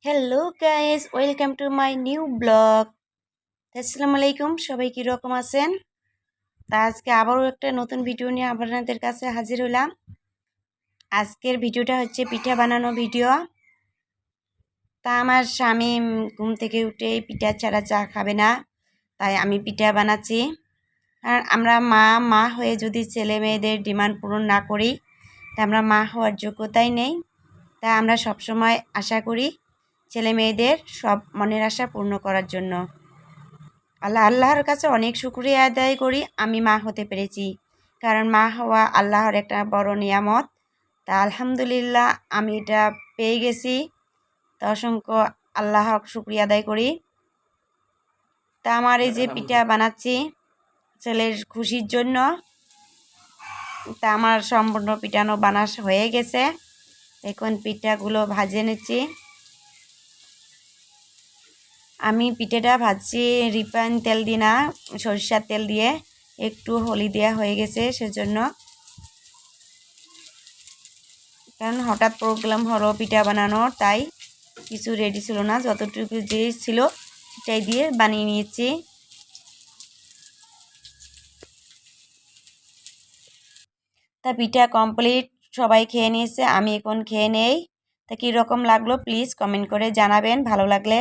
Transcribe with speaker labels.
Speaker 1: Hello guys, welcome to my new blog. আসসালামু আলাইকুম, সবাই কীরকম আছেন? তা আজকে আবারও একটা নতুন ভিডিও নিয়ে আপনাদের কাছে হাজির হলাম। আজকের ভিডিওটা হচ্ছে পিঠা বানানো ভিডিও। তা আমার স্বামী ঘুম থেকে উঠে পিঠা ছাড়া চা খাবে না, তাই আমি পিঠা বানাচ্ছি। আর আমরা মা হয়ে যদি ছেলে মেয়েদের ডিমান্ড পূরণ না করি, তা আমরা মা হওয়ার যোগ্যতাই নেই। তা আমরা সবসময় আশা করি ছেলে মেয়েদের সব মনের আশা পূর্ণ করার জন্য। আল্লাহর কাছে অনেক শুকরিয়া আদায় করি আমি মা হতে পেরেছি, কারণ মা হওয়া আল্লাহর একটা বড় নিয়ামত। তা আলহামদুলিল্লাহ আমি এটা পেয়ে গেছি, তা অসংখ্য আল্লাহর শুকরিয়া আদায় করি। তা আমার এই যে পিঠা বানাচ্ছি ছেলের খুশির জন্য, তা আমার সম্পূর্ণ পিঠানো বানাস হয়ে গেছে। এখন পিঠাগুলো ভাজে নিচ্ছি। আমি পিঠেটা ভাজছি রিফাইন তেল দিয়ে না, সরিষার তেল দিয়ে, একটু হলি দেওয়া হয়ে গেছে সেজন্য। কারণ হঠাৎ প্রোগ্রাম হলো পিঠা বানানোর, তাই কিছু রেডি ছিল না, যতটুকু যে ছিল সেটাই দিয়ে বানিয়ে নিয়েছি। তা পিঠা কমপ্লিট, সবাই খেয়ে নিয়েছে, আমি এখন খেয়ে নেই। তা কীরকম লাগলো প্লিজ কমেন্ট করে জানাবেন, ভালো লাগলে।